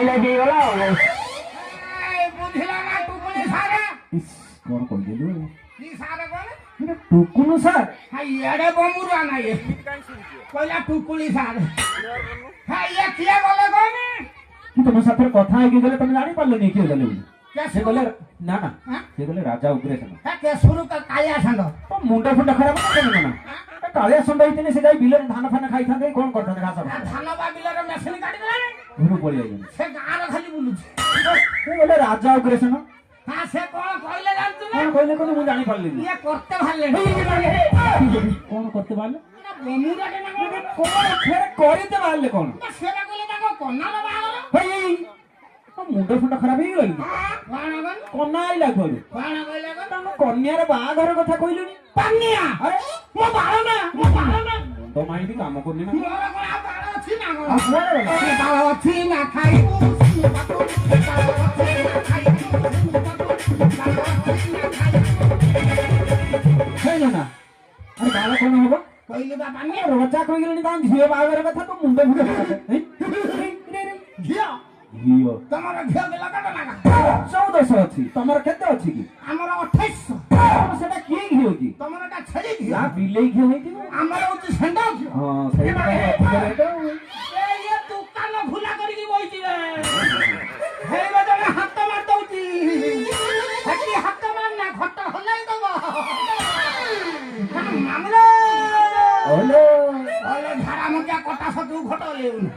Highlight ହେଇଗଲା ଆଉ। ବୁଝିଲା ନା ଟୁକୁନି ସାରେ କଣ କହିଦେଲୁ କି ସାରେ କଣ ଟୁକୁନୁ ସାର୍ ଇଆଡେ ବମୁରୁଆ ନାଇଁ କହିଲା ଟୁକୁଲି ସାରେ ଇଏ କିଏ ଗଲେ କହନି ତମ ସାଥିରେ କଥା ହେଇକି ଗଲେ ତମେ ଜାଣିପାରିଲନି କିଏ ଗଲେ ବୋଲି ସେ ଗଲେ ନା ନା ହଁ? ସେ ଗଲେ ରାଜା ଉଗ୍ରେସନ କେଶୁରୁ କାଳିଆ ଷଣ୍ଢ ମୁଣ୍ଡ ଫୁଣ୍ଡ ଖରାପ ନା କାଳିଆ ଷଣ୍ଢ ହେଇଥିଲେ ସେ ଯାଇ ବିଲରେ ଧାନ ଫାନ ଖାଇଥାନ୍ତେ କଣ କରିଥାନ୍ତେ ଘାସ ଧାନ ବା ବିଲରେ ମେସିନ୍ କାଟିଦେଲାଣି ଘରୁ ପଳେଇ ଯାଇଛନ୍ତି ସେ ଗାଁରେ ଖାଲି ବୁଲୁଛି ସେ ଗଲେ ରାଜା ଉଗ୍ରେସନ ସେ କଣ କହିଲେ ଜାଣିଛୁ ନା କଣ କହିଲେ କହିଲେ ମୁଁ ଜାଣିପାରିଲିନି ଇଏ କରତେ ବାହାରିଲେଣି କଣ କରତେ ବାହାରିଲେ ବମୁରାଟେ ନା କଣ କଣ ଫେରେ କରିତେ ବାହାରିଲେ କଣ ସେଟା କହିଲେ ତାଙ୍କ କନାର ବାହାଘର ମୁଣ୍ଡ ଫୁଣ୍ଡ ଖରାପ ହେଇଗଲାଣି କଣ କଣ କନା ଆଇଲା ଘରୁ କଣ କହିଲେ ତମ କନ୍ୟାର ବାହାଘର କଥା କହିଲୁନି ପାନିଆ ଆରେ ମୋ ବାଳନା ମୁଣ୍ଡ ମାଇଁକି କାମ କରୁନି ନା ମୋର କଣ ଆଉ ବାଳ ଅଛି ନା କଣ ଆଉ କୁଆଡେ ଗଲା? ବାଳ ଅଛି ନା ଖାଇବୁ ହେଇନ ନା ଆରେ ବାଳ କଣ ହବ କହିଲି ବା ପାନିଆ ରଜା କହିଗଲେଣି ତାଙ୍କ ଝିଅ ବାହାଘର କଥା ତ ମୁଣ୍ଡ ଫୁଣ୍ଡ ଖରାପ ଝିଅ ଝିଅ ତମର ଝିଅ ବିଲ କେତେ ନାଗା 1400 ଅଛି ତମର କେତେ ଅଛି କି ଆମର 2800 ସେଟା କିଏ ଘିଅ କି ତମର ଏଟା ଛେଳି ଝିଅ ନା ବିଲେଇ ଘିଅ ହେଇଥିବ ଆମର ହଉଛି ଷେଣ୍ଢ ଝିଅ ହଁ ସେଇଥିପାଇଁ ଅଧିକ ରେଟ୍ ଆଉ। ଇଏ ଦୋକାନ ଖୋଲା କରିକି ବଇଛି ରେ ହେଇବ ଜଣେ ହାତ ମାରି ଦଉଛି ସେଠି ହାତ ମାରନା ଖଟ ହଲେଇ ଦବ ମାମୁଲ ଓଲୋ ଝାଡ଼ା ମଜା କଟା ସତୁ ଖଟ ହଲେଇବୁନି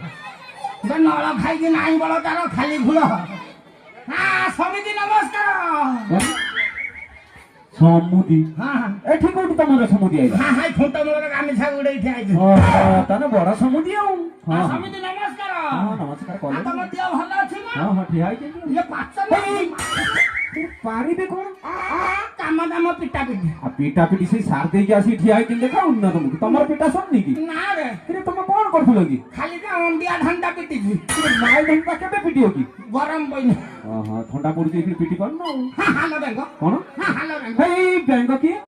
ନଳ ଖାଇକି ନାହିଁ ବଳ ତାର ଖାଲି ଫୁଲ ସମିତି ନମସ୍କାର ସମୁଦି ହଁ ଏଠି କୋଉଠି ତମର ସମୁଦି ଆଇଲା ହାଇ ଖୁଣ୍ଟ ମୂଳରେ ଗାମିଛା ଗୁଡେଇ ଠିଆଇଛି ତାହେଲେ ବଡ ସମୁଦି ଆଉ ହଁ ସମିତି ନମସ୍କାର ହଁ ନମସ୍କାର କଲେ ତମ ଦେହ ଭଲ ଅଛି ନା ହଁ ହଁ ଠିଆ ହେଇଛନ୍ତି ଇଏ ପାଚ ପାରିବେ କଣ କାମ ଦାମ ପିଟା ପିଟି ଆଉ ପିଟା ପିଟି ସେଇ ସାର ଦେଇକି ଆସିକି ଠିଆ ହେଇଛନ୍ତି ଦେଖାଉନି ନା ତମକୁ ତମର ପିଟା ସରିନି କି ନା ରେ ତମେ କଣ କରୁଥିଲ କି ଖାଲି ତା ଅଣ୍ଡିଆ ଧାନଟା ପିଟିଛି ମାଇ ଢଙ୍କା କେବେ ପିଟିବ କି ଗରମ ପଇଲେ ଥଣ୍ଡା ପଡୁଛି ପିଟି ପାରୁନ ଆଉ ହାଲ ବେଙ୍ଗ କଣ ହାଲ ବେଙ୍ଗ ଏଇ ବେଙ୍ଗ କିଏ